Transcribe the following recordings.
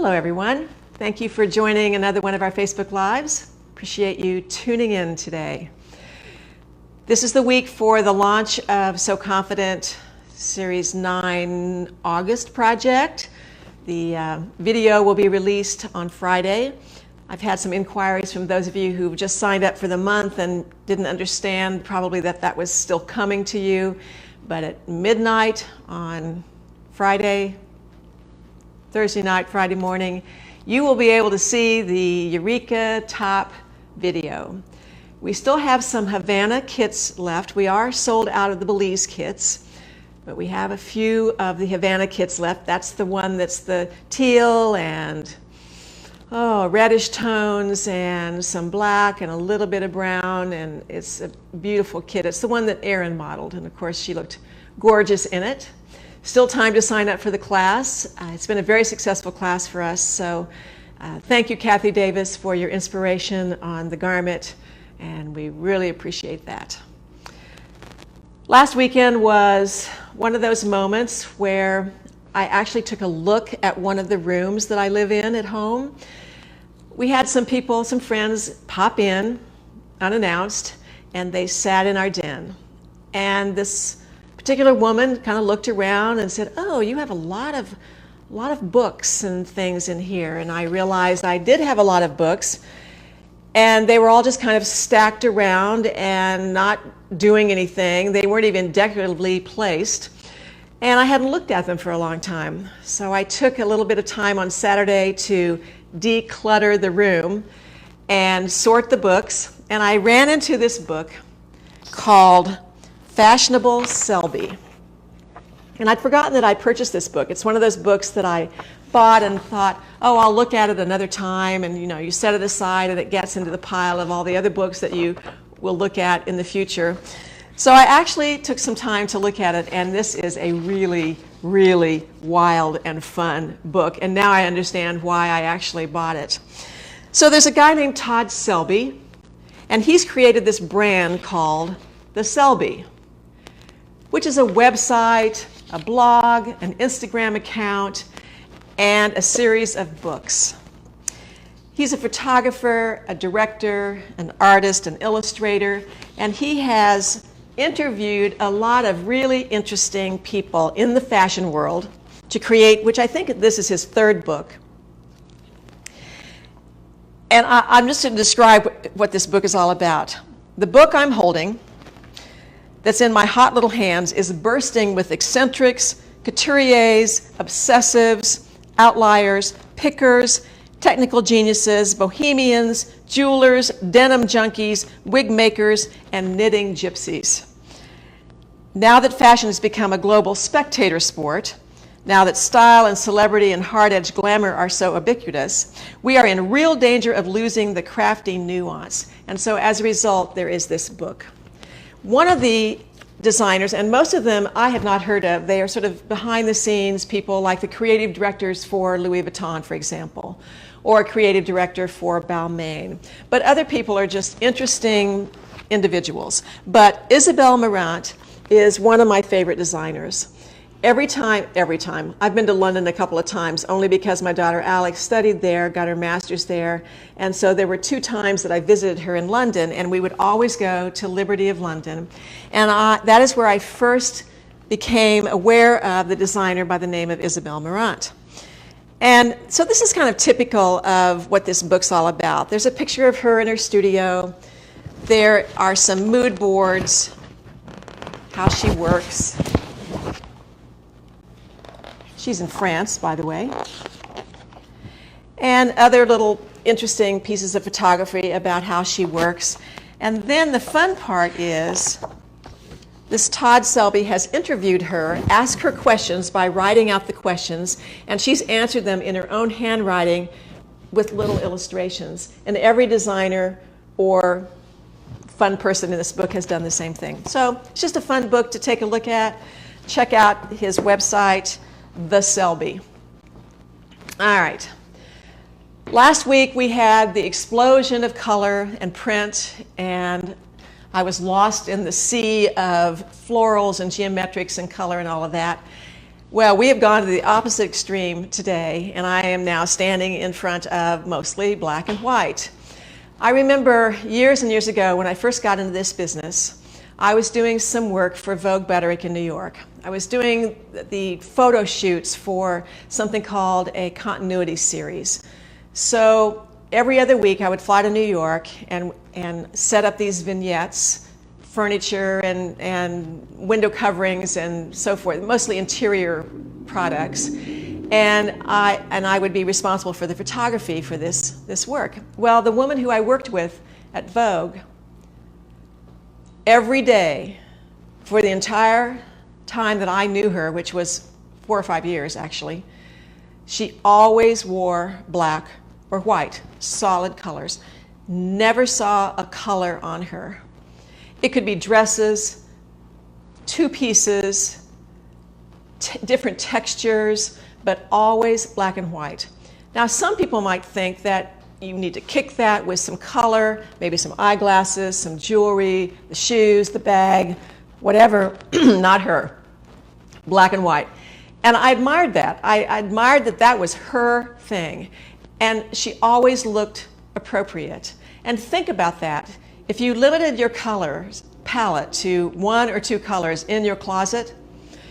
Hello everyone. Thank you for joining another one of our Facebook Lives. Appreciate you tuning in today. This is the week for the launch of So Confident Series 9 August project. The video will be released on Friday. I've had some inquiries from those of you who've just signed up for the month and didn't understand probably that was still coming to you. But at midnight on Friday, Thursday night, Friday morning, you will be able to see the Eureka Top video. We still have some Havana kits left. We are sold out of the Belize kits, but we have a few of the Havana kits left. That's the one that's the teal and reddish tones and some black and a little bit of brown, and it's a beautiful kit. It's the one that Erin modeled, and of course she looked gorgeous in it. Still time to sign up for the class. It's been a very successful class for us, so thank you, Kathy Davis, for your inspiration on the garment, and we really appreciate that. Last weekend was one of those moments where I actually took a look at one of the rooms that I live in at home. We had some people, some friends pop in unannounced, and they sat in our den. And this particular woman kind of looked around and said, "Oh, you have a lot of books and things in here." And I realized I did have a lot of books, and they were all just kind of stacked around and not doing anything. They weren't even decoratively placed. And I hadn't looked at them for a long time. So I took a little bit of time on Saturday to declutter the room and sort the books. And I ran into this book called Fashionable, Selby. And I'd forgotten that I purchased this book. It's one of those books that I bought and thought, oh, I'll look at it another time. And you set it aside and it gets into the pile of all the other books that you will look at in the future. So I actually took some time to look at it, and this is a really, really wild and fun book. And now I understand why I actually bought it. So there's a guy named Todd Selby, and he's created this brand called the Selby, which is a website, a blog, an Instagram account, and a series of books. He's a photographer, a director, an artist, an illustrator, and he has interviewed a lot of really interesting people in the fashion world to create, which I think this is his third book. And I'm just going to describe what this book is all about. The book I'm holding, that's in my hot little hands, is bursting with eccentrics, couturiers, obsessives, outliers, pickers, technical geniuses, bohemians, jewelers, denim junkies, wig makers, and knitting gypsies. Now that fashion has become a global spectator sport, now that style and celebrity and hard-edged glamour are so ubiquitous, we are in real danger of losing the crafty nuance. And so as a result, there is this book. One of the designers, and most of them I have not heard of, they are sort of behind the scenes people, like the creative directors for Louis Vuitton, for example, or a creative director for Balmain. But other people are just interesting individuals. But Isabel Marant is one of my favorite designers. Every time, I've been to London a couple of times, only because my daughter Alex studied there, got her master's there, and so there were 2 times that I visited her in London, and we would always go to Liberty of London. And that is where I first became aware of the designer by the name of Isabel Marant. And so this is kind of typical of what this book's all about. There's a picture of her in her studio. There are some mood boards, how she works. She's in France, by the way. And other little interesting pieces of photography about how she works. And then the fun part is this Todd Selby has interviewed her, asked her questions by writing out the questions, and she's answered them in her own handwriting with little illustrations. And every designer or fun person in this book has done the same thing. So it's just a fun book to take a look at. Check out his website, The Selby. All right. Last week we had the explosion of color and print, and I was lost in the sea of florals and geometrics and color and all of that. Well, we have gone to the opposite extreme today, and I am now standing in front of mostly black and white. I remember years and years ago when I first got into this business, I was doing some work for Vogue Butterick in New York. I was doing the photo shoots for something called a continuity series. So every other week I would fly to New York and set up these vignettes, furniture and window coverings and so forth, mostly interior products. And I would be responsible for the photography for this work. Well, the woman who I worked with at Vogue, every day for the entire time that I knew her, which was 4 or 5 years actually, she always wore black or white, solid colors. Never saw a color on her. It could be dresses, two pieces, different textures, but always black and white. Now, some people might think that you need to kick that with some color, maybe some eyeglasses, some jewelry, the shoes, the bag, whatever. Not her. Black and white. And I admired that. I admired that that was her thing. And she always looked appropriate. And think about that. If you limited your colors palette to 1 or 2 colors in your closet,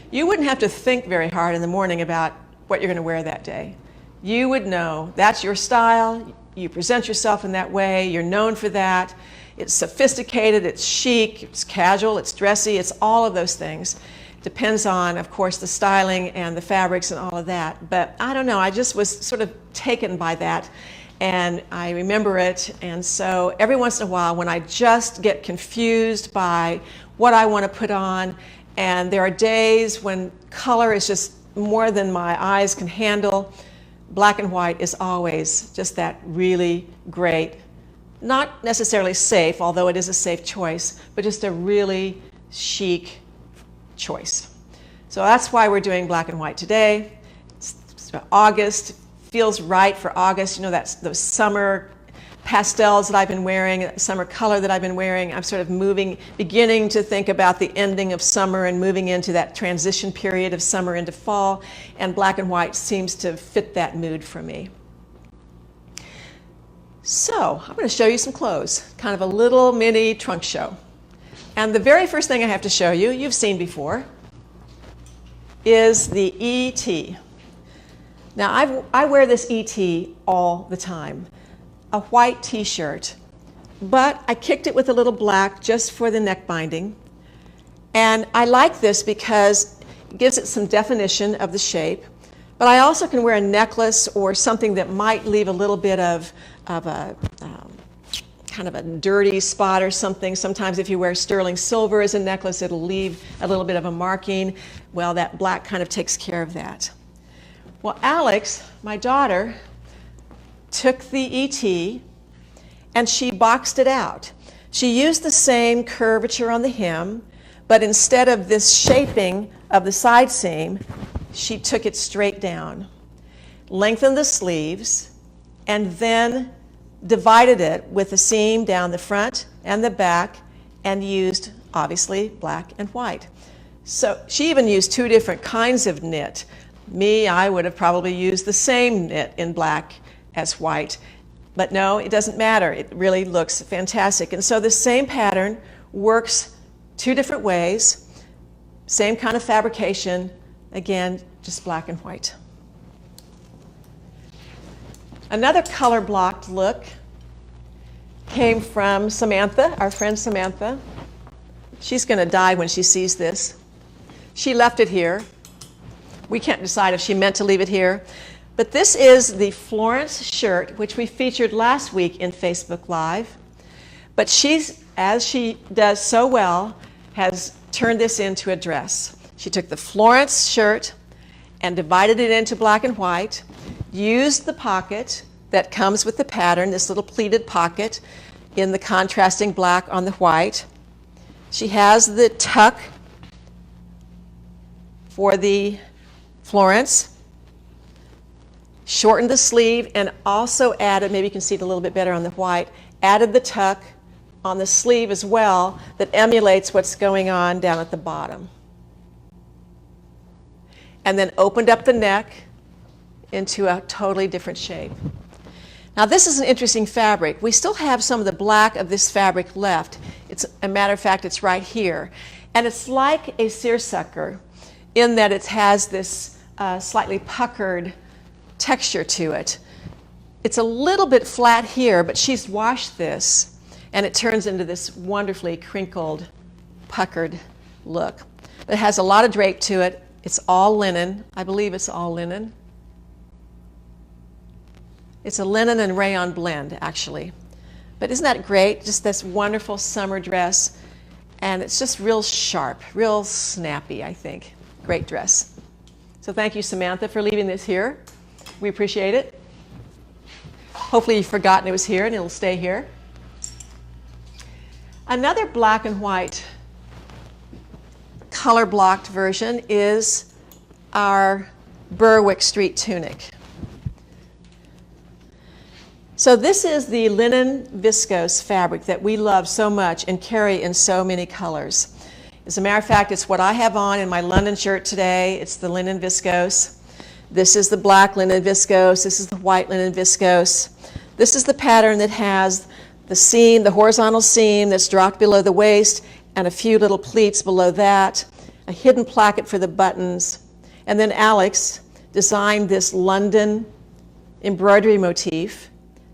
you wouldn't have to think very hard in the morning about what you're going to wear that day. You would know that's your style. You present yourself in that way. You're known for that. It's sophisticated, it's chic, it's casual, it's dressy, it's all of those things. Depends on, of course, the styling and the fabrics and all of that. But I don't know, I just was sort of taken by that. And I remember it, and so every once in a while when I just get confused by what I want to put on, and there are days when color is just more than my eyes can handle, black and white is always just that really great, not necessarily safe, although it is a safe choice, but just a really chic choice. So that's why we're doing black and white today. It's August. Feels right for August. You know, that's those summer pastels that I've been wearing, summer color that I've been wearing. I'm sort of beginning to think about the ending of summer and moving into that transition period of summer into fall, and black and white seems to fit that mood for me. So I'm going to show you some clothes, kind of a little mini trunk show. And the very first thing I have to show you, you've seen before, is the ET. Now, I wear this ET all the time, a white t-shirt, but I kicked it with a little black just for the neck binding. And I like this because it gives it some definition of the shape, but I also can wear a necklace or something that might leave a little bit of a kind of a dirty spot or something. Sometimes if you wear sterling silver as a necklace, it'll leave a little bit of a marking. Well, that black kind of takes care of that. Well, Alex, my daughter, took the ET and she boxed it out. She used the same curvature on the hem, but instead of this shaping of the side seam, she took it straight down, lengthened the sleeves, and then divided it with a seam down the front and the back, and used, obviously, black and white. So she even used 2 different kinds of knit. Me, I would have probably used the same knit in black as white, but no, it doesn't matter. It really looks fantastic. And so the same pattern works 2 different ways, same kind of fabrication, again, just black and white. Another color blocked look came from Samantha, our friend Samantha. She's going to die when she sees this. She left it here. We can't decide if she meant to leave it here. But this is the Florence shirt, which we featured last week in Facebook Live. But she's, as she does so well, has turned this into a dress. She took the Florence shirt and divided it into black and white, used the pocket that comes with the pattern, this little pleated pocket in the contrasting black on the white. She has the tuck for the Florence, shortened the sleeve, and also added, maybe you can see it a little bit better on the white, added the tuck on the sleeve as well that emulates what's going on down at the bottom. and then opened up the neck into a totally different shape. Now this is an interesting fabric. We still have some of the black of this fabric left. It's a matter of fact, it's right here. And it's like a seersucker in that it has this slightly puckered texture to it. It's a little bit flat here, but she's washed this and it turns into this wonderfully crinkled, puckered look. It has a lot of drape to it. It's all linen. I believe it's all linen. It's a linen and rayon blend, actually. But isn't that great? Just this wonderful summer dress. And it's just real sharp, real snappy, I think. Great dress. So thank you, Samantha, for leaving this here. We appreciate it. Hopefully you've forgotten it was here and it'll stay here. Another black and white color blocked version is our Berwick Street tunic. So this is the linen viscose fabric that we love so much and carry in so many colors. As a matter of fact, it's what I have on in my London shirt today. It's the linen viscose. This is the black linen viscose. This is the white linen viscose. This is the pattern that has the seam, the horizontal seam that's dropped below the waist, and a few little pleats below that, a hidden placket for the buttons. And then Alex designed this London embroidery motif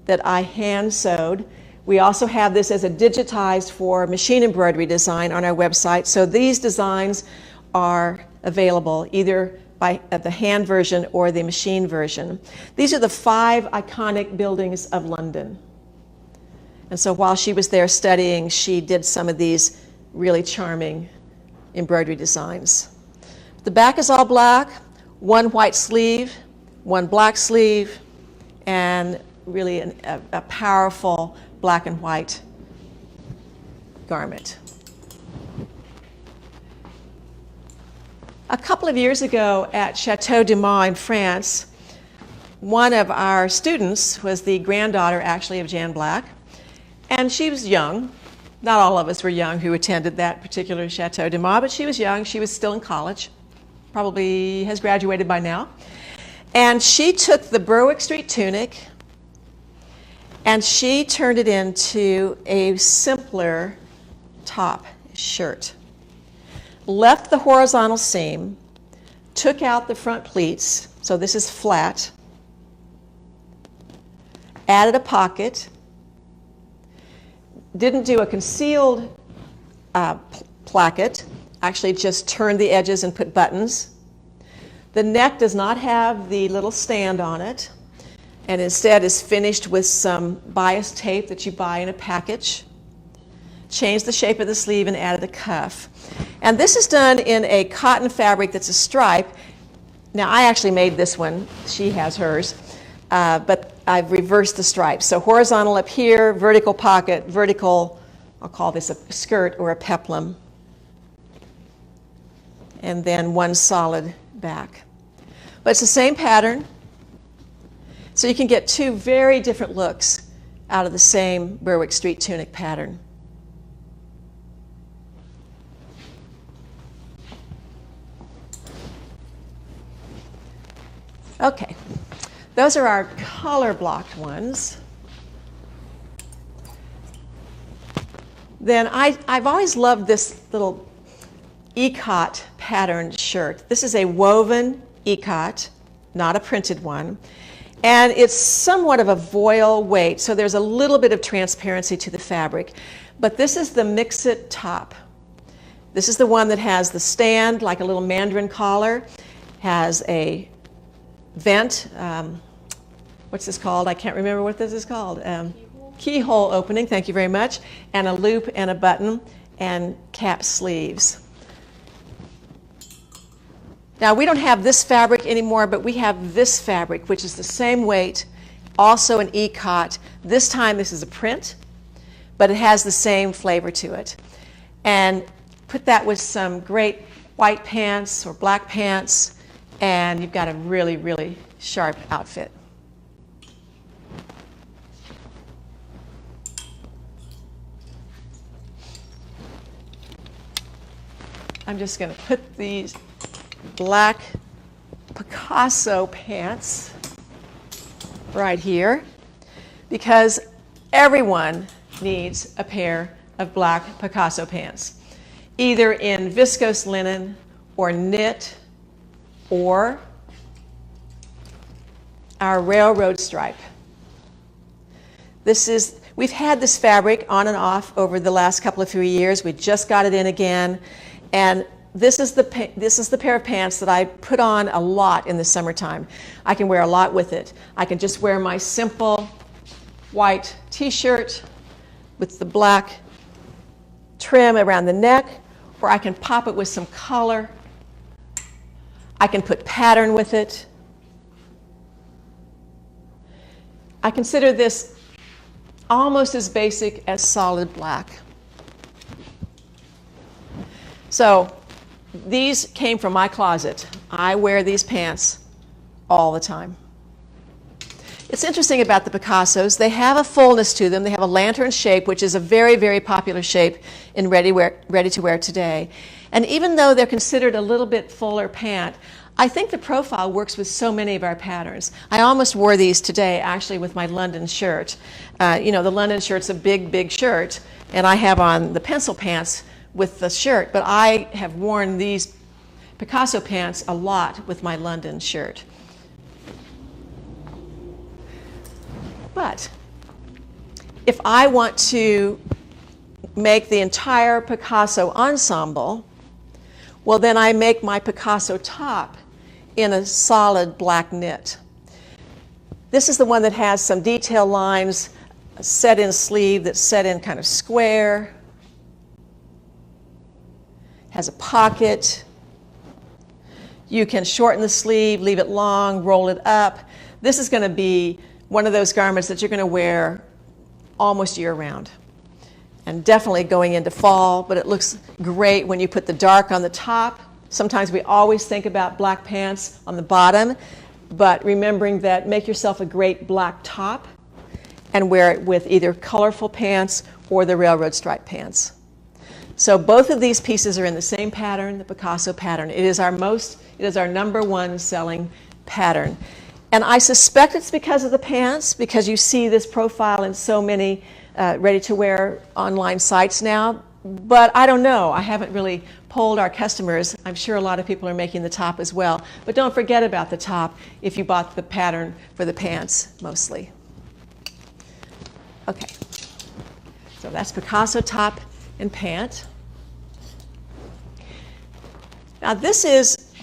that I hand sewed. We also have this as a digitized for machine embroidery design on our website. So these designs are available either by the hand version or the machine version. These are the 5 iconic buildings of London. And so while she was there studying, she did some of these really charming embroidery designs. The back is all black, 1 white sleeve, 1 black sleeve, and really a powerful black and white garment. A couple of years ago at Chateau du Mans in France, one of our students was the granddaughter actually of Jan Black, and she was young. Not all of us were young who attended that particular Chateau du Mans, but she was young. She was still in college, probably has graduated by now. And she took the Berwick Street tunic and she turned it into a simpler top shirt. Left the horizontal seam, took out the front pleats, so this is flat, added a pocket, didn't do a concealed placket, actually just turned the edges and put buttons. The neck does not have the little stand on it, and instead is finished with some bias tape that you buy in a package. Changed the shape of the sleeve and added a cuff. And this is done in a cotton fabric that's a stripe. Now I actually made this one, she has hers, but I've reversed the stripes. So horizontal up here, vertical pocket, vertical, I'll call this a skirt or a peplum. And then 1 solid back. But it's the same pattern. So you can get 2 very different looks out of the same Berwick Street tunic pattern. Okay, those are our color blocked ones. Then I've always loved this little ikat patterned shirt. This is a woven ikat, not a printed one. And it's somewhat of a voile weight, so there's a little bit of transparency to the fabric. But this is the mix-it top. This is the one that has the stand, like a little mandarin collar, has a vent, what's this called? I can't remember what this is called. Keyhole opening, thank you very much, and a loop and a button and cap sleeves. Now we don't have this fabric anymore, but we have this fabric, which is the same weight, also an ikat. This time this is a print, but it has the same flavor to it. And put that with some great white pants or black pants, and you've got a really, really sharp outfit. I'm just going to put these black Picasso pants right here, because everyone needs a pair of black Picasso pants, either in viscose linen or knit or our railroad stripe. We've had this fabric on and off over the last couple of few years. We just got it in again, and this is the pair of pants that I put on a lot in the summertime. I can wear a lot with it. I can just wear my simple white t-shirt with the black trim around the neck, or I can pop it with some color. I can put pattern with it. I consider this almost as basic as solid black. So these came from my closet. I wear these pants all the time. It's interesting about the Picassos. They have a fullness to them. They have a lantern shape, which is a very, very popular shape in ready-to-wear today. And even though they're considered a little bit fuller pant, I think the profile works with so many of our patterns. I almost wore these today, actually, with my London shirt. You know, the London shirt's a big, big shirt, and I have on the pencil pants with the shirt, but I have worn these Picasso pants a lot with my London shirt. But if I want to make the entire Picasso ensemble, well, then I make my Picasso top in a solid black knit. This is the one that has some detail lines, a set-in sleeve that's set in kind of square, has a pocket. You can shorten the sleeve, leave it long, roll it up. This is going to be one of those garments that you're going to wear almost year-round, and definitely going into fall, but it looks great when you put the dark on the top. Sometimes we always think about black pants on the bottom, but remembering that, make yourself a great black top and wear it with either colorful pants or the railroad stripe pants. So both of these pieces are in the same pattern, the Picasso pattern. It is our #1 selling pattern. And I suspect it's because of the pants, because you see this profile in so many ready-to-wear online sites now. But I don't know. I haven't really polled our customers. I'm sure a lot of people are making the top as well. But don't forget about the top if you bought the pattern for the pants mostly. Okay. So that's Picasso top and pant. Now this is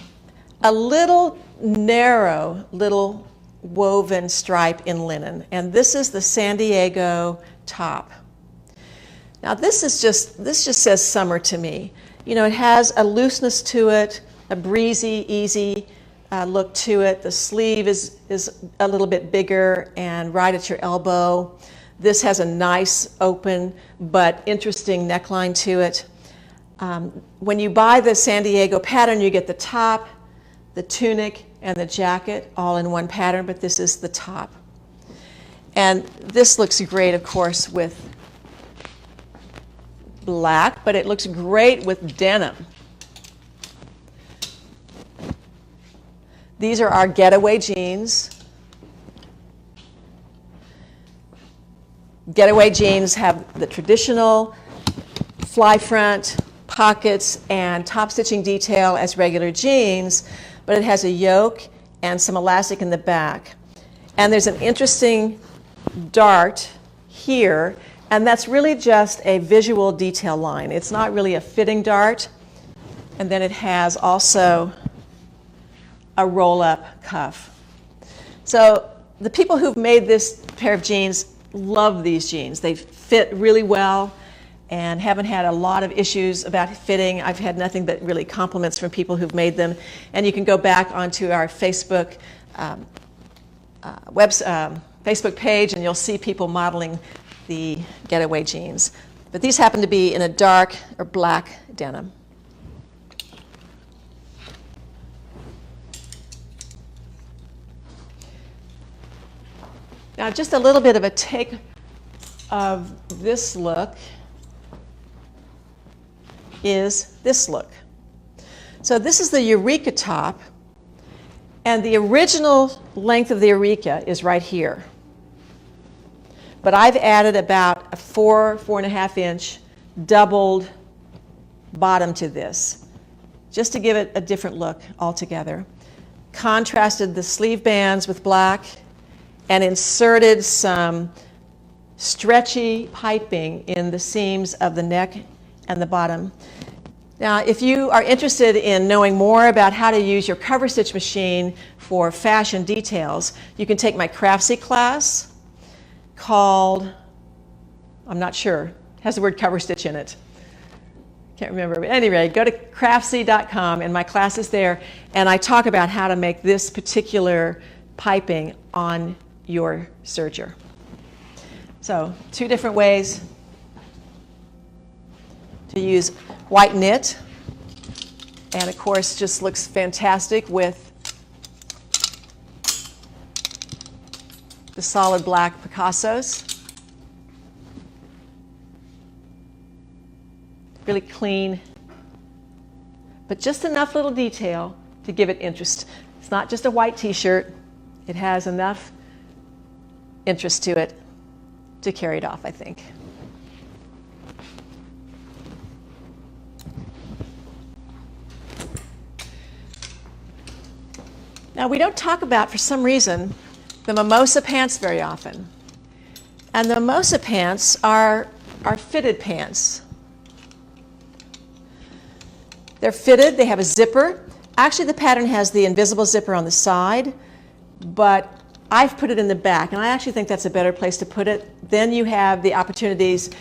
a little narrow little woven stripe in linen, and this is the San Diego top. Now this just says summer to me. You know, it has a looseness to it, a breezy, easy look to it. The sleeve is a little bit bigger and right at your elbow. This has a nice open but interesting neckline to it. When you buy the San Diego pattern, you get the top, the tunic, and the jacket all in one pattern, but this is the top. And this looks great, of course, with black, but it looks great with denim. These are our getaway jeans. Getaway jeans have the traditional fly front, pockets, and top stitching detail as regular jeans, but it has a yoke and some elastic in the back. And there's an interesting dart here, and that's really just a visual detail line. It's not really a fitting dart. And then it has also a roll-up cuff. So the people who've made this pair of jeans love these jeans. They fit really well and haven't had a lot of issues about fitting. I've had nothing but really compliments from people who've made them. And you can go back onto our Facebook Facebook page, and you'll see people modeling the getaway jeans. But these happen to be in a dark or black denim. Now, just a little bit of a take of this look is this look. So this is the Eureka top, And the original length of the areca is right here. But I've added about a 4.5 inch doubled bottom to this, just to give it a different look altogether. Contrasted the sleeve bands with black and inserted some stretchy piping in the seams of the neck and the bottom. Now, if you are interested in knowing more about how to use your cover stitch machine for fashion details, you can take my Craftsy class called, I'm not sure, has the word cover stitch in it. Can't remember, but anyway, go to craftsy.com and my class is there, and I talk about how to make this particular piping on your serger. So, 2 different ways to use white knit, and of course just looks fantastic with the solid black Picassos. Really clean, but just enough little detail to give it interest. It's not just a white t-shirt. It has enough interest to it to carry it off, I think. Now, we don't talk about, for some reason, the mimosa pants very often. And the mimosa pants are fitted pants. They're fitted, they have a zipper. Actually, the pattern has the invisible zipper on the side, but I've put it in the back, and I actually think that's a better place to put it. Then you have the opportunities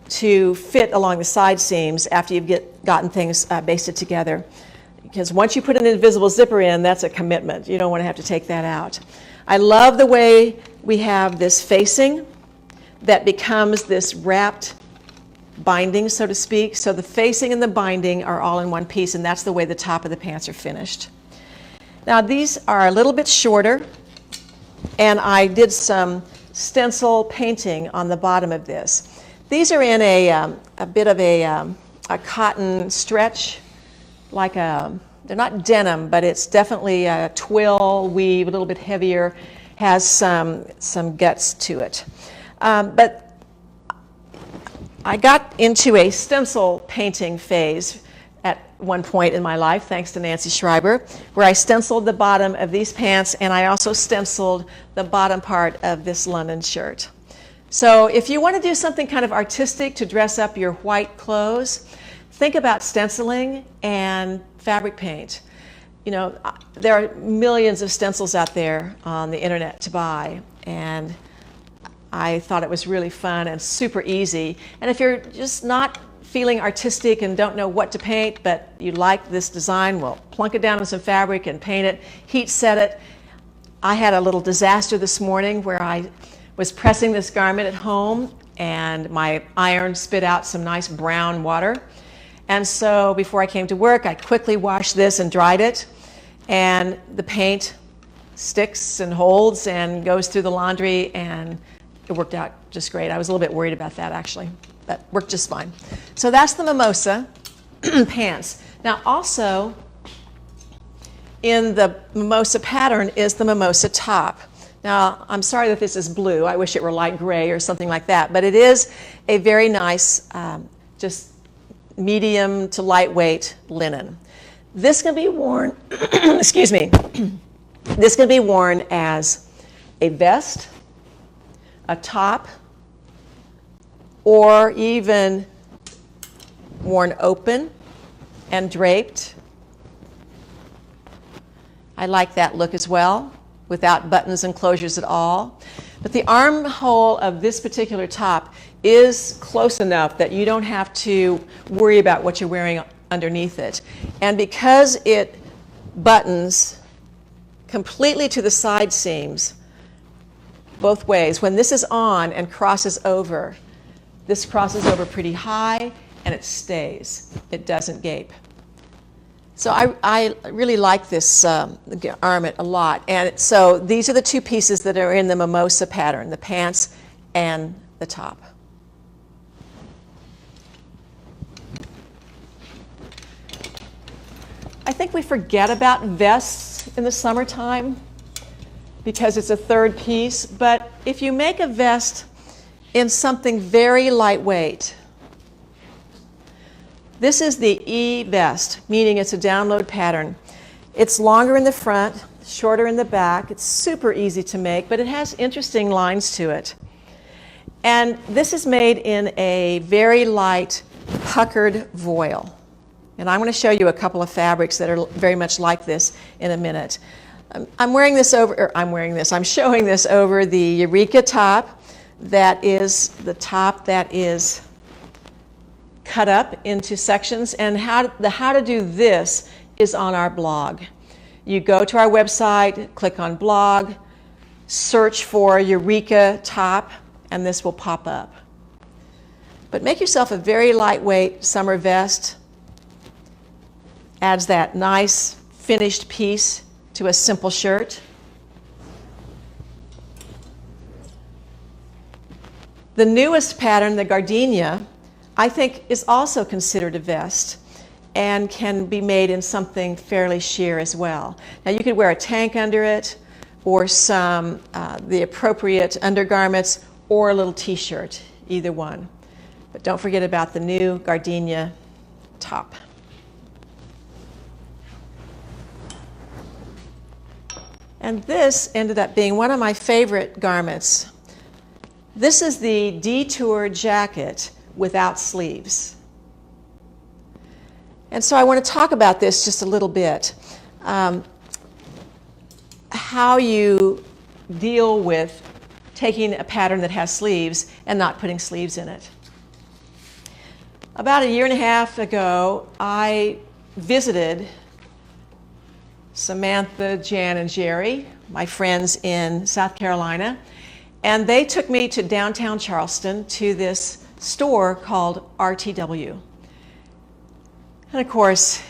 to fit along the side seams after you've gotten things basted together. Because once you put an invisible zipper in, that's a commitment. You don't want to have to take that out. I love the way we have this facing that becomes this wrapped binding, so to speak. So the facing and the binding are all in one piece, and that's the way the top of the pants are finished. Now, these are a little bit shorter, and I did some stencil painting on the bottom of this. These are in a bit of a cotton stretch, like they're not denim, but it's definitely a twill weave, a little bit heavier, has some guts to it. But I got into a stencil painting phase at one point in my life, thanks to Nancy Schreiber, where I stenciled the bottom of these pants, and I also stenciled the bottom part of this London shirt. So if you want to do something kind of artistic to dress up your white clothes, think about stenciling and fabric paint. You know, there are millions of stencils out there on the internet to buy, and I thought it was really fun and super easy. And if you're just not feeling artistic and don't know what to paint, but you like this design, well, plunk it down on some fabric and paint it, heat set it. I had a little disaster this morning where I was pressing this garment at home, and my iron spit out some nice brown water. And so before I came to work, I quickly washed this and dried it, and the paint sticks and holds and goes through the laundry, and it worked out just great. I was a little bit worried about that, actually, but worked just fine. So that's the mimosa pants. Now, also in the mimosa pattern is the mimosa top. Now, I'm sorry that this is blue. I wish it were light gray or something like that, but it is a very nice, just medium to lightweight linen. This can be worn, excuse me, this can be worn as a vest, a top, or even worn open and draped. I like that look as well, without buttons and closures at all. But the armhole of this particular top is close enough that you don't have to worry about what you're wearing underneath it. And because it buttons completely to the side seams both ways, when this is on and crosses over, this crosses over pretty high and it stays. It doesn't gape. So I really like this garment a lot. And so these are the two pieces that are in the mimosa pattern, the pants and the top. I think we forget about vests in the summertime because it's a third piece, but if you make a vest in something very lightweight, this is the E vest, meaning it's a download pattern. It's longer in the front, shorter in the back. It's super easy to make, but it has interesting lines to it. And this is made in a very light puckered voile. And I'm going to show you a couple of fabrics that are very much like this in a minute. I'm showing this over the Eureka top. That is the top that is cut up into sections. And how to do this is on our blog. You go to our website, click on blog, search for Eureka top, and this will pop up. But make yourself a very lightweight summer vest. Adds that nice finished piece to a simple shirt. The newest pattern, the gardenia, I think is also considered a vest and can be made in something fairly sheer as well. Now you could wear a tank under it or the appropriate undergarments or a little t-shirt, either one. But don't forget about the new gardenia top. And this ended up being one of my favorite garments. This is the Detour jacket without sleeves. And so I want to talk about this just a little bit. How you deal with taking a pattern that has sleeves and not putting sleeves in it. About a year and a half ago, I visited Samantha, Jan, and Jerry, my friends in South Carolina, and they took me to downtown Charleston to this store called RTW. And of course,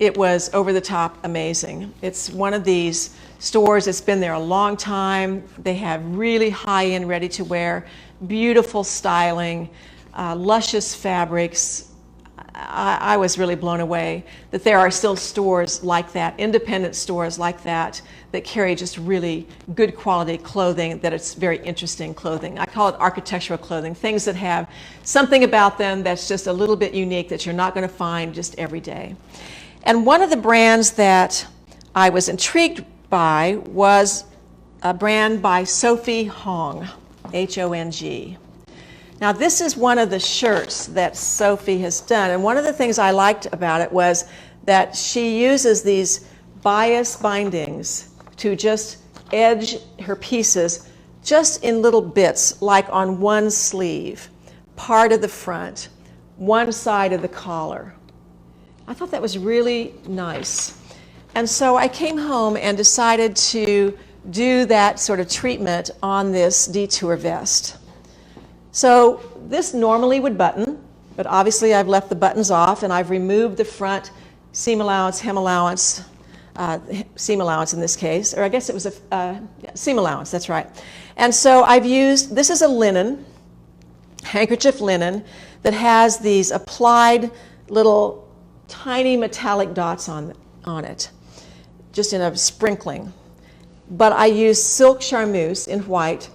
it was over the top amazing. It's one of these stores that's been there a long time. They have really high-end ready-to-wear, beautiful styling, luscious fabrics. I was really blown away that there are still stores like that, independent stores like that, that carry just really good quality clothing, that it's very interesting clothing. I call it architectural clothing, things that have something about them that's just a little bit unique that you're not going to find just every day. And one of the brands that I was intrigued by was a brand by Sophie Hong, H-O-N-G. Now this is one of the shirts that Sophie has done, and one of the things I liked about it was that she uses these bias bindings to just edge her pieces just in little bits, like on one sleeve, part of the front, one side of the collar. I thought that was really nice. And so I came home and decided to do that sort of treatment on this Detour vest. So this normally would button, but obviously I've left the buttons off and I've removed the front seam allowance, hem allowance, seam allowance in this case, or I guess it was a seam allowance, that's right. And so I've used, this is a linen, handkerchief linen, that has these applied little tiny metallic dots on it, just in a sprinkling. But I used silk charmeuse in white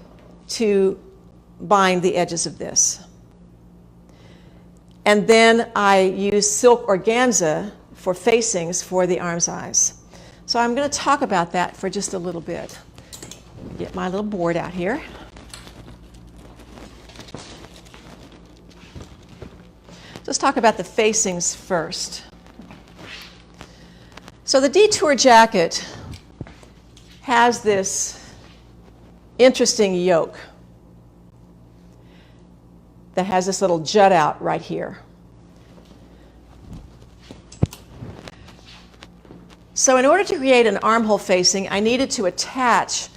to bind the edges of this. And then I use silk organza for facings for the arm's eyes. So I'm going to talk about that for just a little bit. Get my little board out here. Let's talk about the facings first. So the Detour jacket has this interesting yoke that has this little jut out right here. So in order to create an armhole facing, I needed to attach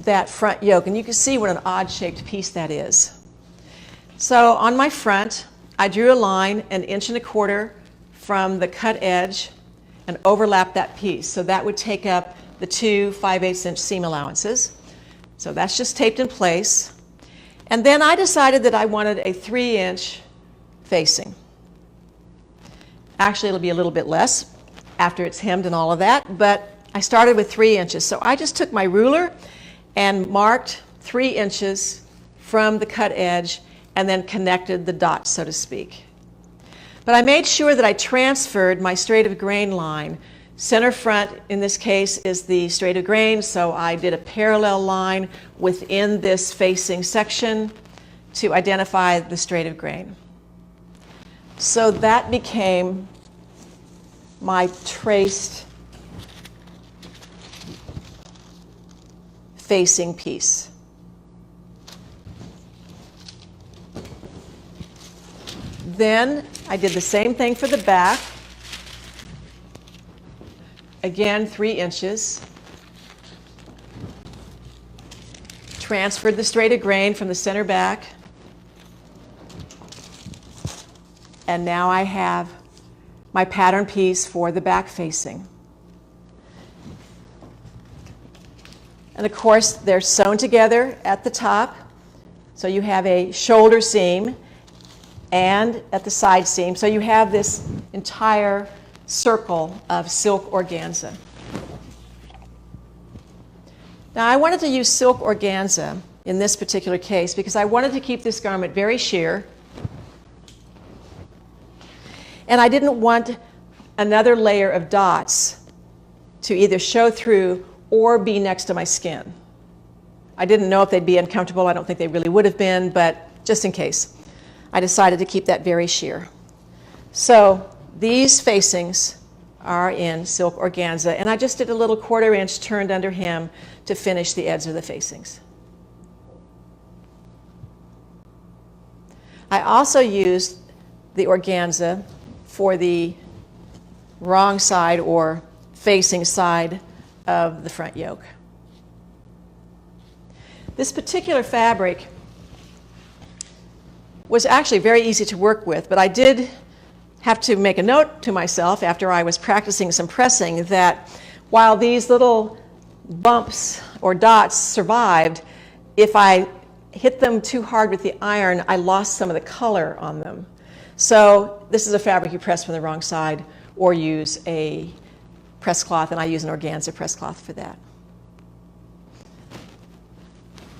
that front yoke, and you can see what an odd-shaped piece that is. So on my front, I drew a line 1.25 inches from the cut edge and overlapped that piece. So that would take up the two 5/8 inch seam allowances. So that's just taped in place. And then I decided that I wanted a 3-inch facing. Actually, it'll be a little bit less after it's hemmed and all of that, but I started with 3 inches. So I just took my ruler and marked 3 inches from the cut edge and then connected the dots, so to speak. But I made sure that I transferred my straight of grain line. Center front, in this case, is the straight of grain, so I did a parallel line within this facing section to identify the straight of grain. So that became my traced facing piece. Then I did the same thing for the back. Again, 3 inches. Transferred the straight of grain from the center back. And now I have my pattern piece for the back facing. And of course, they're sewn together at the top. So you have a shoulder seam and at the side seam. So you have this entire circle of silk organza. Now I wanted to use silk organza in this particular case because I wanted to keep this garment very sheer. And I didn't want another layer of dots to either show through or be next to my skin. I didn't know if they'd be uncomfortable. I don't think they really would have been, but just in case, I decided to keep that very sheer. So these facings are in silk organza, and I just did a little 1/4 inch turned under hem to finish the edge of the facings. I also used the organza for the wrong side or facing side of the front yoke. This particular fabric was actually very easy to work with, but I did have to make a note to myself after I was practicing some pressing that while these little bumps or dots survived, if I hit them too hard with the iron, I lost some of the color on them. So this is a fabric you press from the wrong side or use a press cloth, and I use an organza press cloth for that.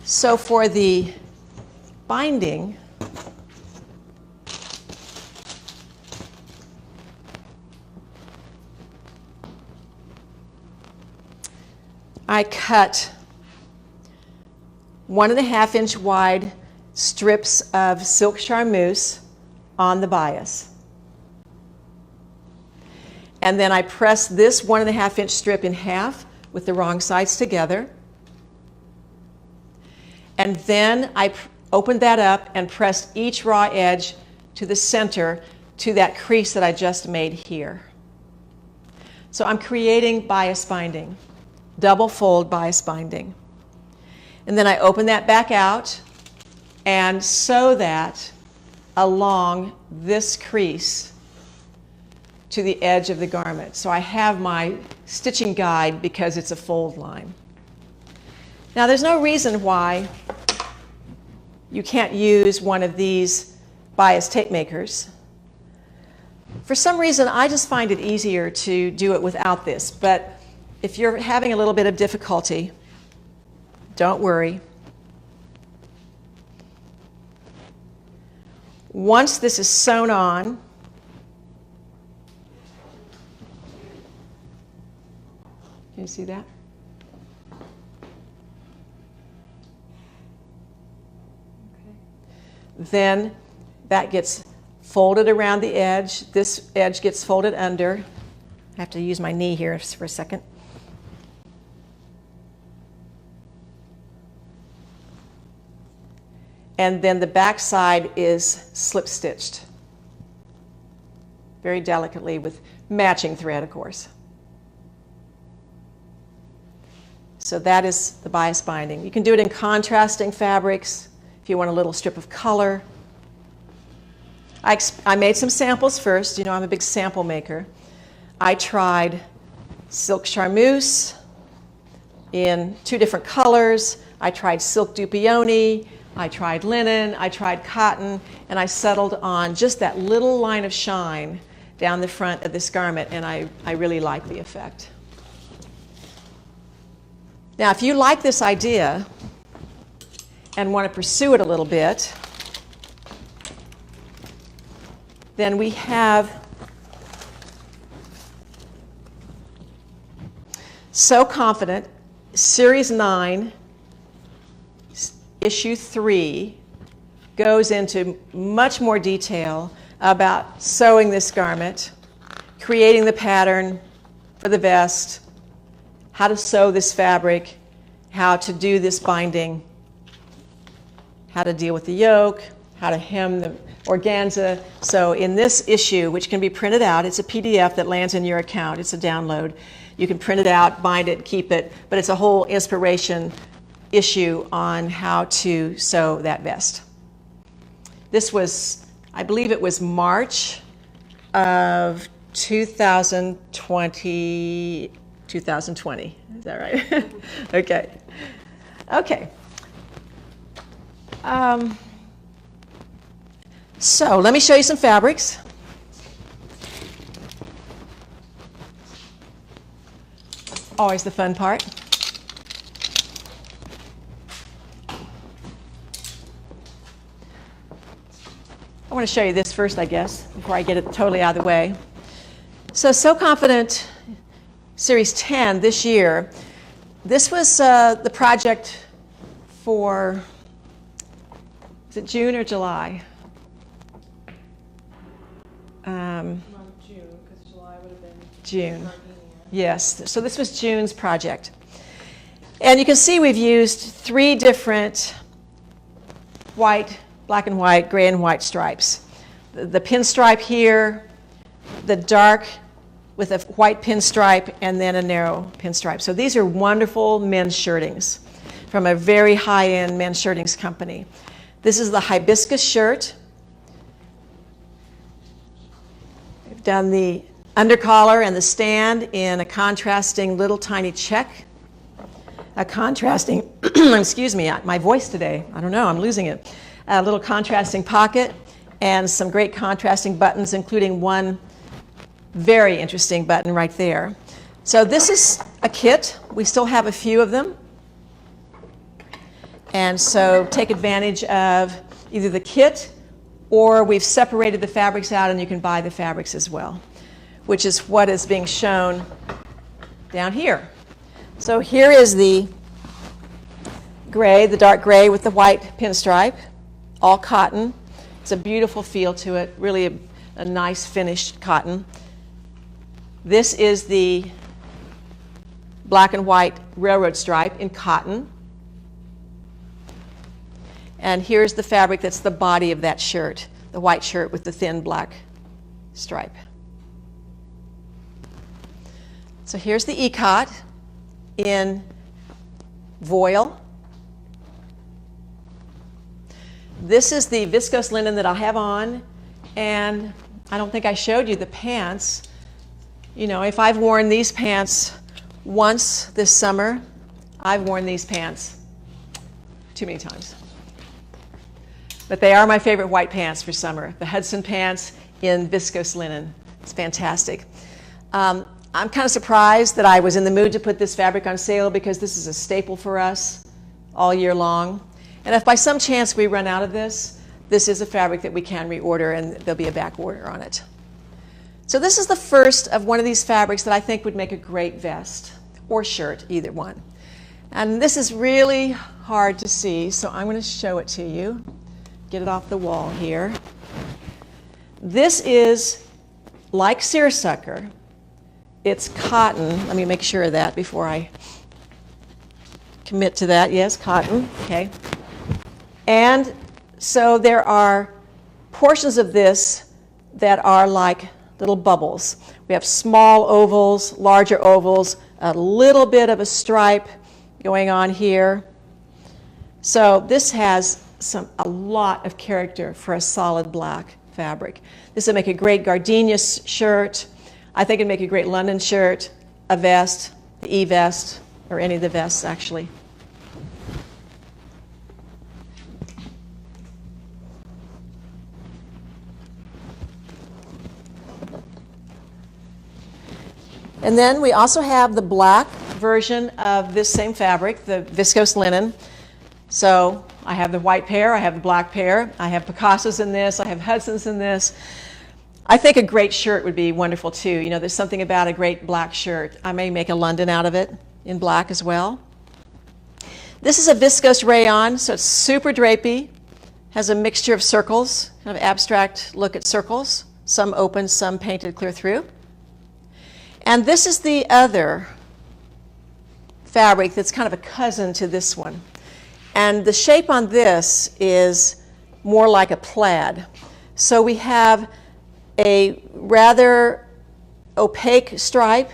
So for the binding, I cut 1.5 inch wide strips of silk charmeuse on the bias. And then I press this 1.5 inch strip in half with the wrong sides together. And then I opened that up and pressed each raw edge to the center to that crease that I just made here. So I'm creating bias binding, double fold bias binding. And then I open that back out and sew that along this crease to the edge of the garment. So I have my stitching guide because it's a fold line. Now there's no reason why you can't use one of these bias tape makers. For some reason, I just find it easier to do it without this, but if you're having a little bit of difficulty, don't worry. Once this is sewn on, can you see that? Okay. Then that gets folded around the edge. This edge gets folded under. I have to use my knee here for a second. And then the back side is slip stitched very delicately with matching thread, of course. So that is the bias binding. You can do it in contrasting fabrics if you want a little strip of color. I made some samples first. You know, I'm a big sample maker. I tried silk charmeuse in 2 different colors. I tried silk dupioni. I tried linen, I tried cotton, and I settled on just that little line of shine down the front of this garment, and I really like the effect. Now, if you like this idea and want to pursue it a little bit, then we have So Confident, Series 9, Issue 3, goes into much more detail about sewing this garment, creating the pattern for the vest, how to sew this fabric, how to do this binding, how to deal with the yoke, how to hem the organza. So in this issue, which can be printed out, it's a PDF that lands in your account. It's a download. You can print it out, bind it, keep it, but it's a whole inspiration issue on how to sew that vest. This was, I believe it was March of 2020. Is that right? Okay. Okay. So let me show you some fabrics. Always the fun part. I want to show you this first, I guess, before I get it totally out of the way. So Confident Series 10 this year, this was the project for, is it June or July? June, because July would have been June. Yes, so this was June's project. And you can see we've used 3 different white, black and white, gray and white stripes. The pinstripe here, the dark with a white pinstripe, and then a narrow pinstripe. So these are wonderful men's shirtings from a very high-end men's shirtings company. This is the Hibiscus shirt. We've done the undercollar and the stand in a contrasting little tiny check. A contrasting, excuse me, my voice today, I don't know, I'm losing it. A little contrasting pocket and some great contrasting buttons, including one very interesting button right there. So this is a kit. We still have a few of them. And so take advantage of either the kit or we've separated the fabrics out and you can buy the fabrics as well, which is what is being shown down here. So here is the gray, the dark gray with the white pinstripe, all cotton. It's a beautiful feel to it, really a nice finished cotton. This is the black and white railroad stripe in cotton. And here's the fabric that's the body of that shirt, the white shirt with the thin black stripe. So here's the ikat in voile. This is the viscose linen that I have on, and I don't think I showed you the pants. You know, if I've worn these pants once this summer, I've worn these pants too many times. But they are my favorite white pants for summer, the Hudson pants in viscose linen. It's fantastic. I'm kind of surprised that I was in the mood to put this fabric on sale because this is a staple for us all year long. And if by some chance we run out of this, this is a fabric that we can reorder and there'll be a back order on it. So this is the first of one of these fabrics that I think would make a great vest or shirt, either one. And this is really hard to see, so I'm going to show it to you. Get it off the wall here. This is like seersucker. It's cotton. Let me make sure of that before I commit to that. Yes, cotton. Okay. And so there are portions of this that are like little bubbles. We have small ovals, larger ovals, a little bit of a stripe going on here. So this has a lot of character for a solid black fabric. This would make a great gardenia shirt. I think it'd make a great London shirt, a vest, the E-vest, or any of the vests actually. And then we also have the black version of this same fabric, the viscose linen. So I have the white pair, I have the black pair, I have Picassos in this, I have Hudsons in this. I think a great shirt would be wonderful too. You know, there's something about a great black shirt. I may make a London out of it in black as well. This is a viscose rayon, so it's super drapey, has a mixture of circles, kind of abstract look at circles, some open, some painted clear through. And this is the other fabric that's kind of a cousin to this one. And the shape on this is more like a plaid. So we have a rather opaque stripe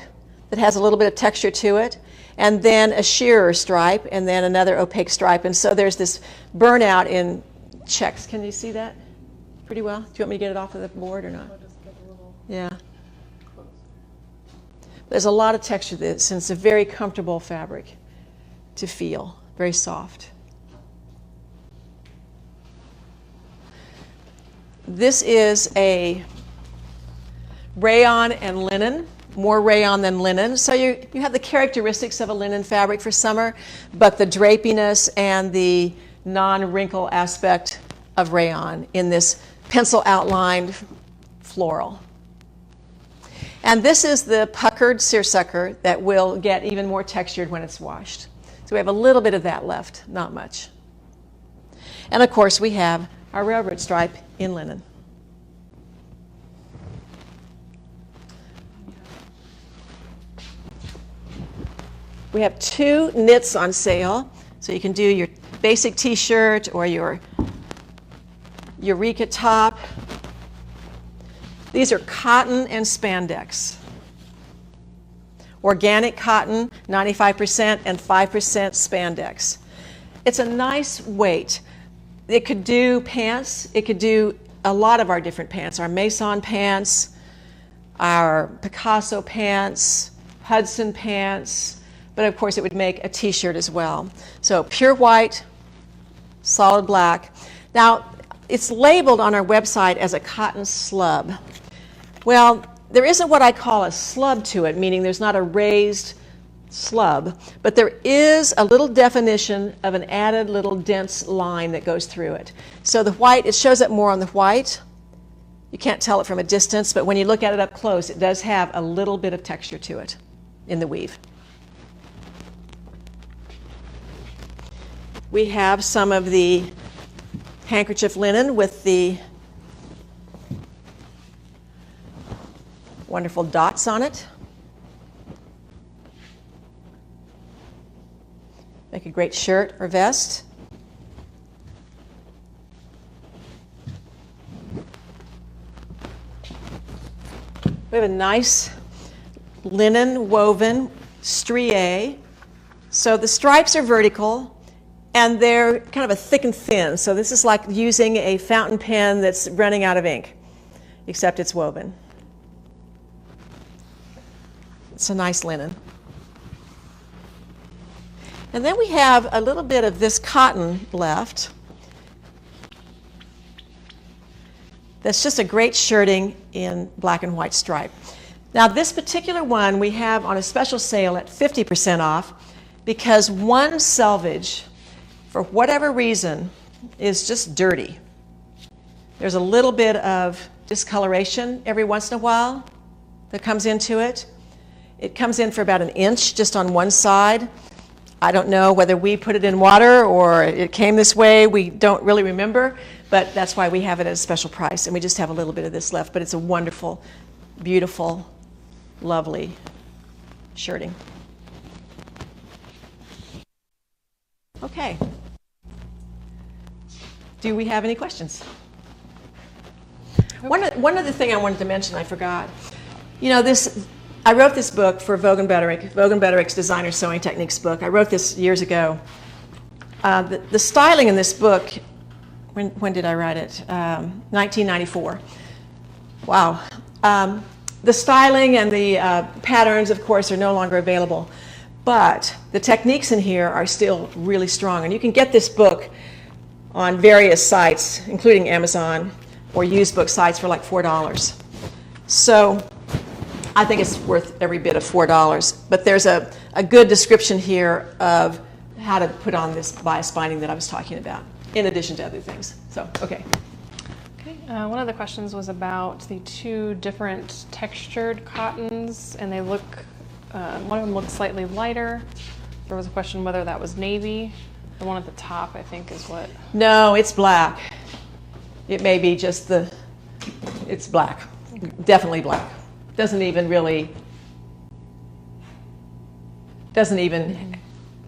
that has a little bit of texture to it, and then a sheerer stripe, and then another opaque stripe. And so there's this burnout in checks. Can you see that pretty well? Do you want me to get it off of the board or not? I'll just get a little Yeah. close. There's a lot of texture to this, and it's a very comfortable fabric to feel, very soft. This is a rayon and linen, more rayon than linen. So you have the characteristics of a linen fabric for summer, but the drapiness and the non-wrinkle aspect of rayon in this pencil outlined floral. And this is the puckered seersucker that will get even more textured when it's washed. So we have a little bit of that left, not much. And of course we have our railroad stripe in linen. We have 2 knits on sale, so you can do your basic t-shirt or your Eureka top. These are cotton and spandex. Organic cotton, 95%, and 5% spandex. It's a nice weight. It could do pants. It could do a lot of our different pants, our Maison pants, our Picasso pants, Hudson pants, but of course it would make a t-shirt as well. So pure white, solid black. Now, it's labeled on our website as a cotton slub. Well, there isn't what I call a slub to it, meaning there's not a raised slub, but there is a little definition of an added little dense line that goes through it. So the white, it shows up more on the white. You can't tell it from a distance, but when you look at it up close, it does have a little bit of texture to it in the weave. We have some of the handkerchief linen with the wonderful dots on it. Make a great shirt or vest. We have a nice linen woven strié. So the stripes are vertical and they're kind of a thick and thin. So this is like using a fountain pen that's running out of ink, except it's woven. It's a nice linen. And then we have a little bit of this cotton left. That's just a great shirting in black and white stripe. Now this particular one we have on a special sale at 50% off because one selvage, for whatever reason, is just dirty. There's a little bit of discoloration every once in a while that comes into it. It comes in for about 1 inch just on one side. I don't know whether we put it in water or it came this way. We don't really remember, but that's why we have it at a special price. And we just have a little bit of this left, but it's a wonderful, beautiful, lovely shirting. Okay. Do we have any questions? Okay. One other thing I wanted to mention, I forgot. You know, I wrote this book for Vogue and Betterick's Designer Sewing Techniques book. I wrote this years ago. The styling in this book, when did I write it? 1994. Wow. The styling and the patterns, of course, are no longer available. But the techniques in here are still really strong. And you can get this book on various sites, including Amazon or used book sites for like $4. So I think it's worth every bit of $4. But there's a a good description here of how to put on this bias binding that I was talking about, in addition to other things. So, okay. Okay. One of the questions was about the two different textured cottons, and they look, one of them looks slightly lighter. There was a question whether that was navy. The one at the top, I think, is what? No, it's black. It may be just it's black. Okay. Definitely black. Doesn't even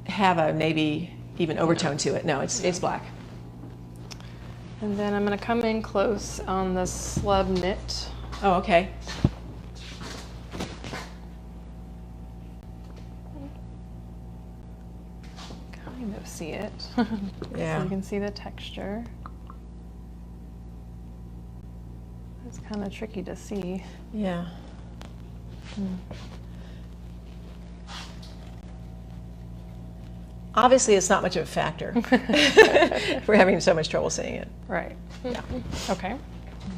have a navy even overtone to it. No, it's black. And then I'm going to come in close on the slub knit. Oh, okay. Kind of see it. Yeah. So you can see the texture. It's kind of tricky to see. Yeah. Obviously, it's not much of a factor. We're having so much trouble seeing it. Right. Yeah. Okay.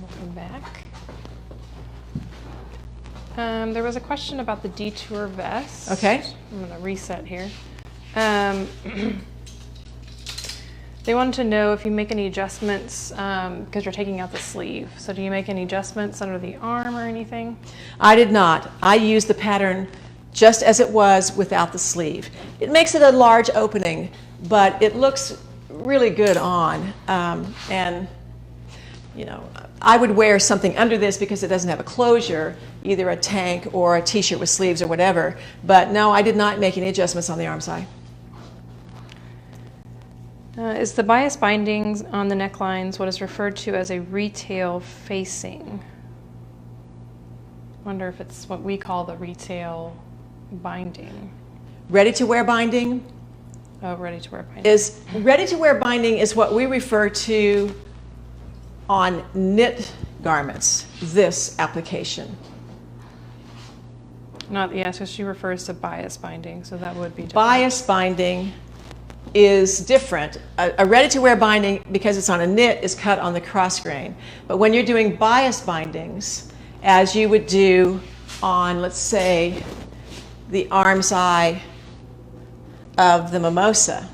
We'll come back. There was a question about the Detour Vest. Okay. I'm going to reset here. They wanted to know if you make any adjustments because you're taking out the sleeve. So do you make any adjustments under the arm or anything? I did not. I used the pattern just as it was without the sleeve. It makes it a large opening, but it looks really good on. And you know, I would wear something under this because it doesn't have a closure, either a tank or a t-shirt with sleeves or whatever. But no, I did not make any adjustments on the arm side. Is the bias bindings on the necklines what is referred to as a retail facing? Wonder if it's what we call the retail binding. Ready-to-wear binding? Oh, ready-to-wear binding. Ready-to-wear binding is what we refer to on knit garments, this application. Not, yeah, so she refers to bias binding, so that would be different. Bias binding is different. A ready-to-wear binding, because it's on a knit, is cut on the cross grain. But when you're doing bias bindings, as you would do on, let's say, the arm's eye of the mimosa,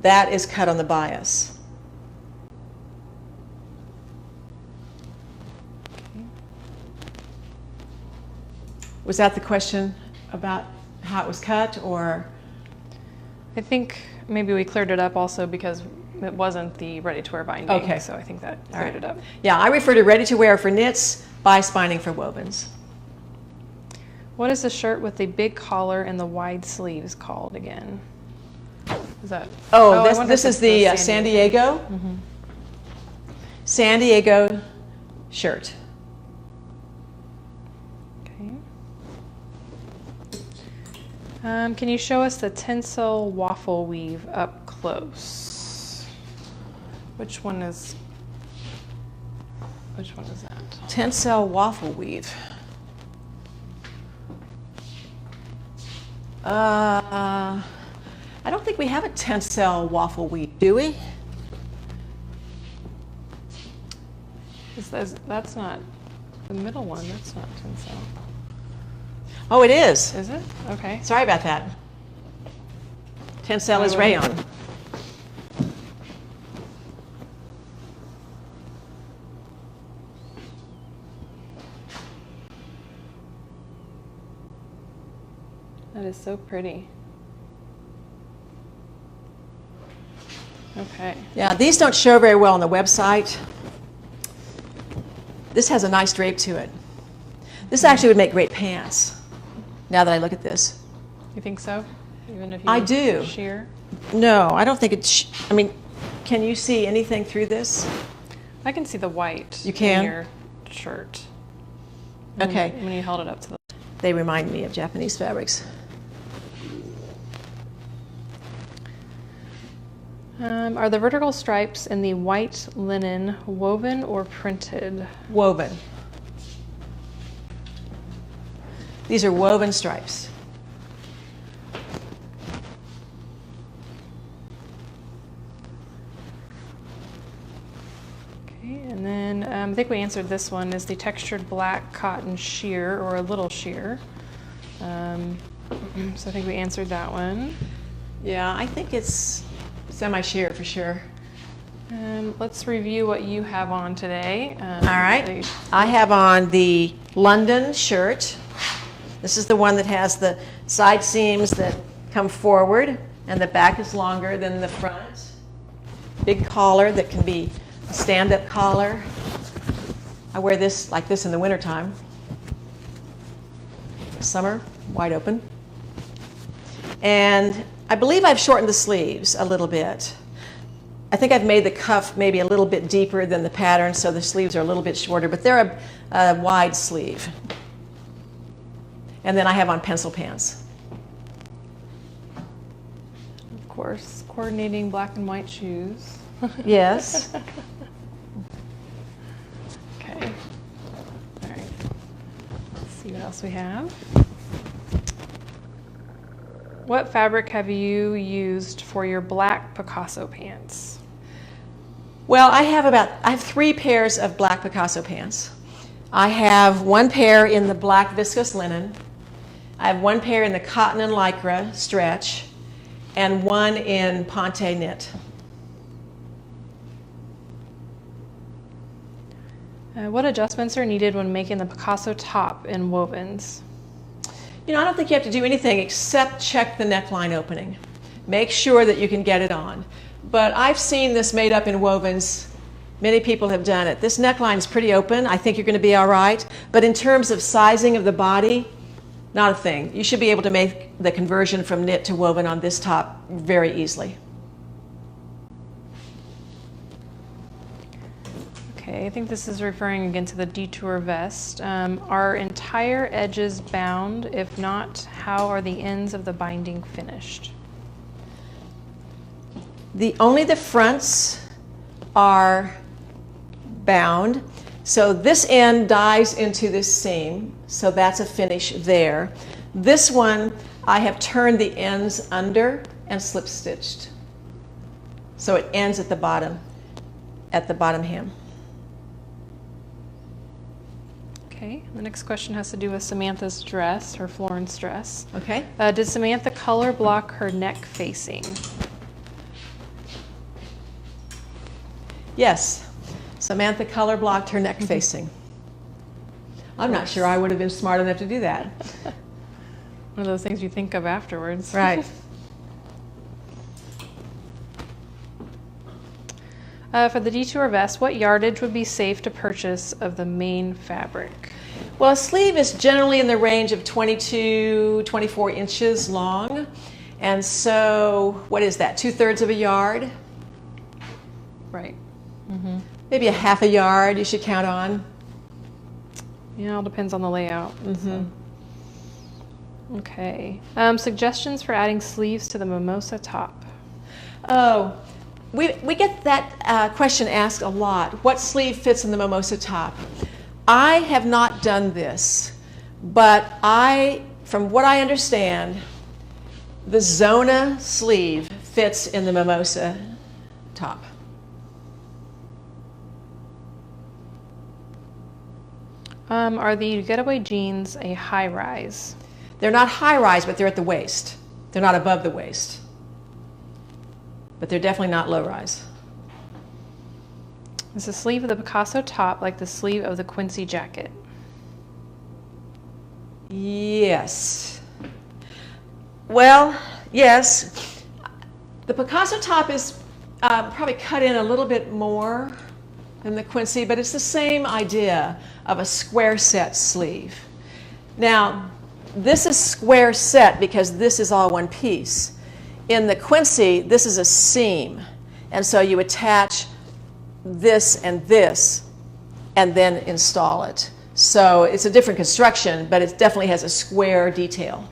that is cut on the bias. Was that the question about how it was cut, or? I think maybe we cleared it up also because it wasn't the ready-to-wear binding. Okay. So I think that cleared it up. Yeah, I refer to ready-to-wear for knits, bias binding for wovens. What is the shirt with the big collar and the wide sleeves called again? Is that? This is the San Diego. Mm-hmm. San Diego shirt. Okay. Can you show us the tencel waffle weave up close? Which one is that? Tencel waffle weave. I don't think we have a tencel waffle weave, do we? That's not the middle one. That's not tencel. Oh, it is. Is it? Okay. Sorry about that. Tencel is rayon. That is so pretty. Okay. Yeah, these don't show very well on the website. This has a nice drape to it. This actually would make great pants, now that I look at this. You think so? Even if you I do. sheer? No, I don't think it's, I mean, can you see anything through this? I can see the white You can? in your shirt. Okay. When you held it up to the... They remind me of Japanese fabrics. Are the vertical stripes in the white linen woven or printed? Woven. These are woven stripes. Okay, and then I think we answered this one. Is the textured black cotton sheer or a little sheer? So I think we answered that one. Yeah, I think it's semi-sheer for sure. Let's review what you have on today. All right. I have on the London shirt. This is the one that has the side seams that come forward and the back is longer than the front. Big collar that can be a stand-up collar. I wear this like this in the wintertime. Summer, wide open. And I believe I've shortened the sleeves a little bit. I think I've made the cuff maybe a little bit deeper than the pattern, so the sleeves are a little bit shorter, but they're a wide sleeve. And then I have on pencil pants. Of course, coordinating black and white shoes. Yes. Okay. All right. Let's see what else we have. What fabric have you used for your black Picasso pants? Well, I have 3 pairs of black Picasso pants. I have 1 pair in the black viscose linen. I have 1 pair in the cotton and lycra stretch, and 1 in ponte knit. What adjustments are needed when making the Picasso top in wovens? You know, I don't think you have to do anything except check the neckline opening. Make sure that you can get it on. But I've seen this made up in wovens. Many people have done it. This neckline is pretty open. I think you're going to be all right. But in terms of sizing of the body, not a thing. You should be able to make the conversion from knit to woven on this top very easily. Okay, I think this is referring again to the Detour Vest. Are entire edges bound? If not, how are the ends of the binding finished? Only the fronts are bound. So this end dies into this seam, so that's a finish there. This one, I have turned the ends under and slip stitched. So it ends at the bottom hem. Okay, the next question has to do with Samantha's dress, her Florence dress. Okay. Did Samantha color block her neck facing? Yes, Samantha color blocked her neck facing. I'm not sure I would have been smart enough to do that. One of those things you think of afterwards. Right. For the Detour Vest, what yardage would be safe to purchase of the main fabric? Well, a sleeve is generally in the range of 22, 24 inches long. And so, what is that, 2/3 of a yard? Right. Maybe a half a yard you should count on. Yeah, it all depends on the layout. So. Okay. Suggestions for adding sleeves to the mimosa top? Oh, we get that question asked a lot. What sleeve fits in the mimosa top? I have not done this, but from what I understand, the Zona sleeve fits in the mimosa top. Are the Getaway jeans a high rise? They're not high rise, but they're at the waist. They're not above the waist. But they're definitely not low rise. Is the sleeve of the Picasso top like the sleeve of the Quincy jacket? Yes. Well, yes. The Picasso top is probably cut in a little bit more than the Quincy, but it's the same idea of a square set sleeve. Now, this is square set because this is all one piece. In the Quincy, this is a seam, and so you attach this and then install it. So it's a different construction, but it definitely has a square detail.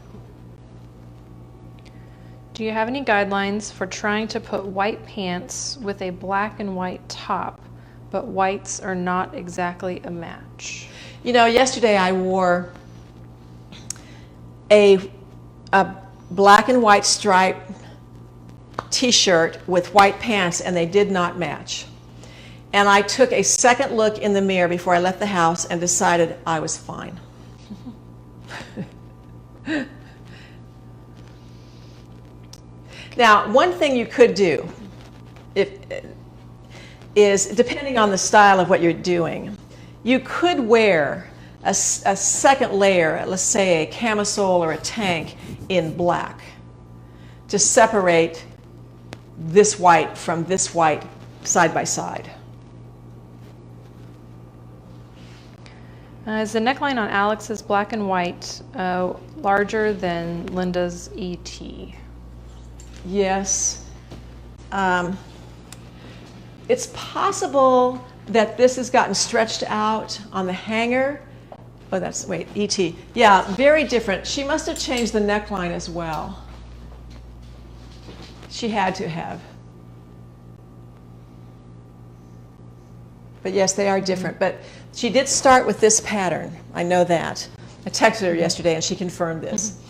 Do you have any guidelines for trying to put white pants with a black and white top, but whites are not exactly a match? You know, yesterday I wore a black and white striped t-shirt with white pants, and they did not match. And I took a second look in the mirror before I left the house and decided I was fine. Now, one thing you could do is, depending on the style of what you're doing, you could wear a second layer, let's say a camisole or a tank in black, to separate this white from this white side by side. Is the neckline on Alex's black and white larger than Linda's ET? Yes. It's possible that this has gotten stretched out on the hanger. Oh, that's, wait, ET. Yeah, very different. She must have changed the neckline as well. She had to have. But yes, they are different. But she did start with this pattern. I know that. I texted her yesterday and she confirmed this.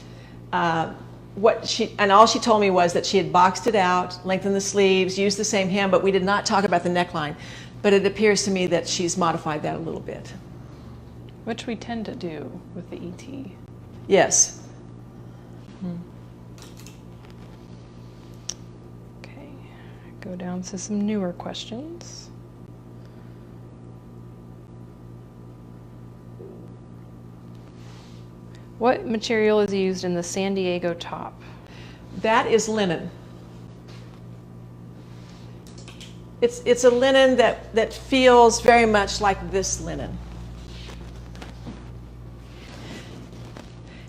And all she told me was that she had boxed it out, lengthened the sleeves, used the same hem, but we did not talk about the neckline. But it appears to me that she's modified that a little bit. Which we tend to do with the ET. Yes. Okay, go down to some newer questions. What material is used in the San Diego top? That is linen. It's a linen that feels very much like this linen.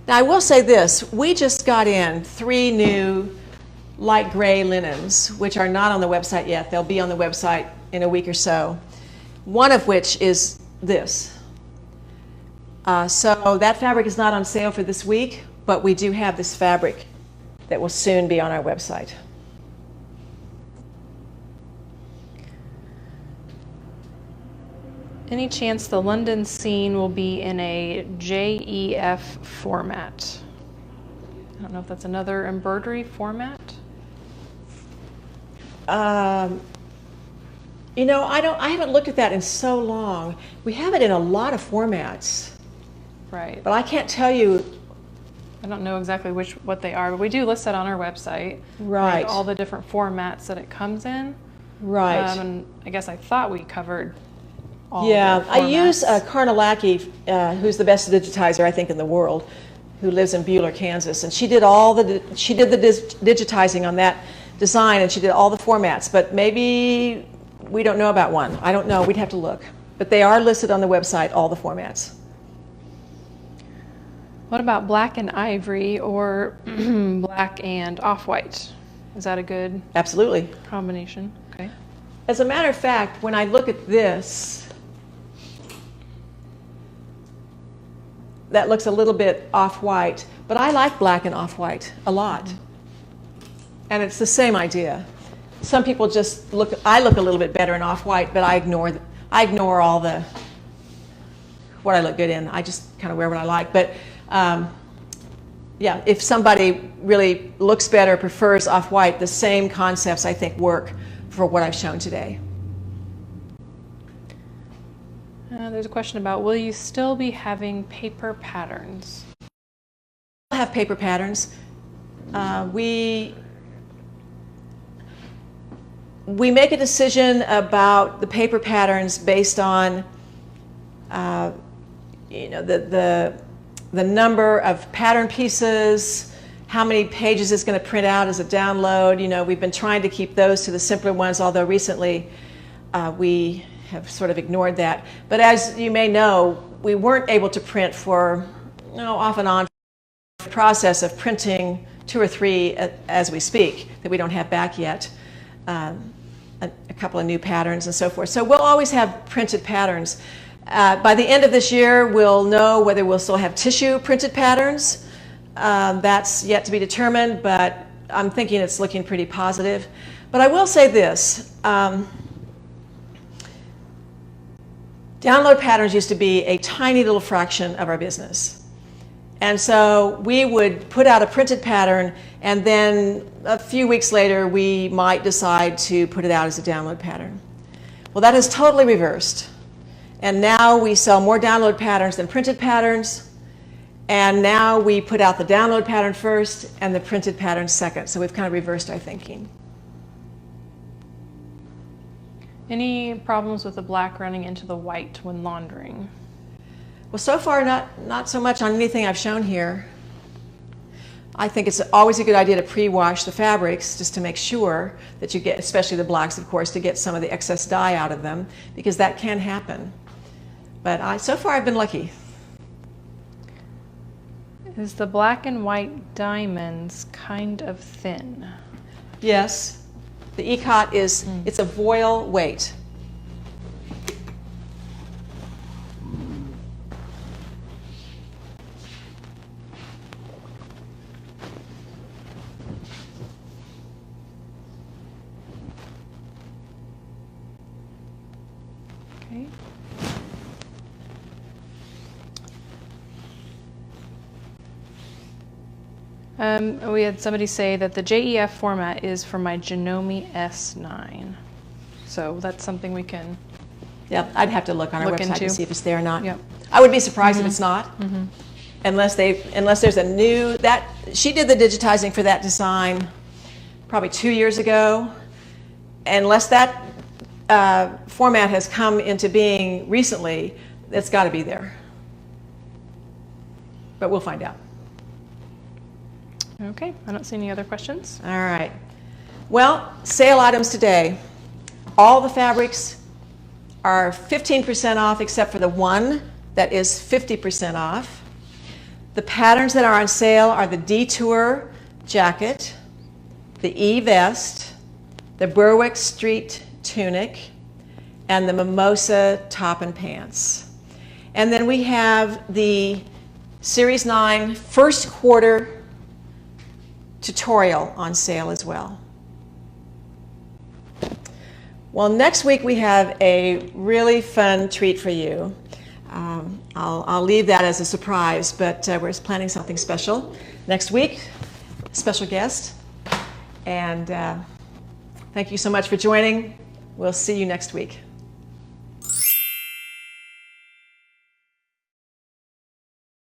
Now I will say this, we just got in 3 new light gray linens, which are not on the website yet. They'll be on the website in a week or so. One of which is this. So that fabric is not on sale for this week, but we do have this fabric that will soon be on our website. Any chance the London scene will be in a JEF format? I don't know if that's another embroidery format. You know, I haven't looked at that in so long. We have it in a lot of formats. Right. But I can't tell you. I don't know exactly what they are, but we do list that on our website. Right. Like all the different formats that it comes in. Right. And I guess I thought we covered all Yeah, the I use formats. Karnalaki, who's the best digitizer I think in the world, who lives in Buhler, Kansas, and she did the digitizing on that design, and she did all the formats. But maybe we don't know about one. I don't know. We'd have to look. But they are listed on the website, all the formats. What about black and ivory or black and off-white? Is that a good Absolutely. combination? Okay. As a matter of fact, when I look at this, that looks a little bit off-white, but I like black and off-white a lot. And it's the same idea. Some people just I look a little bit better in off-white, but I ignore all the, what I look good in. I just kind of wear what I like. But yeah, if somebody really looks better, prefers off-white, the same concepts I think work for what I've shown today. There's a question about, will you still be having paper patterns? We'll have paper patterns. We make a decision about the paper patterns based on the number of pattern pieces, how many pages it's going to print out as a download. You know, we've been trying to keep those to the simpler ones, although recently we have sort of ignored that. But as you may know, we weren't able to print for, off and on, the process of printing 2 or 3 as we speak that we don't have back yet. A couple of new patterns and so forth. So we'll always have printed patterns. By the end of this year, we'll know whether we'll still have tissue printed patterns. That's yet to be determined, but I'm thinking it's looking pretty positive. But I will say this. Download patterns used to be a tiny little fraction of our business. And so we would put out a printed pattern, and then a few weeks later, we might decide to put it out as a download pattern. Well, that is totally reversed. And now we sell more download patterns than printed patterns. And now we put out the download pattern first and the printed pattern second. So we've kind of reversed our thinking. Any problems with the black running into the white when laundering? Well, so far not so much on anything I've shown here. I think it's always a good idea to pre-wash the fabrics just to make sure that you get, especially the blacks, of course, to get some of the excess dye out of them, because that can happen. But so far I've been lucky. Is the black and white diamonds kind of thin? Yes, the ECOT is, it's a voile weight. Okay. We had somebody say that the JEF format is for my Janome S9. So that's something we can Yeah, I'd have to look on our look website to into. see if it's there or not. Yep. I would be surprised if it's not, unless there's a new, she did the digitizing for that design probably 2 years ago. Unless that format has come into being recently, it's got to be there. But we'll find out. Okay, I don't see any other questions. All right. Well, sale items today. All the fabrics are 15% off except for the one that is 50% off. The patterns that are on sale are the Detour jacket, the E vest, the Berwick Street tunic, and the Mimosa top and pants. And then we have the Series 9 first quarter tutorial on sale as well. Well, next week we have a really fun treat for you. I'll leave that as a surprise, but we're planning something special next week. Special guest. And thank you so much for joining. We'll see you next week.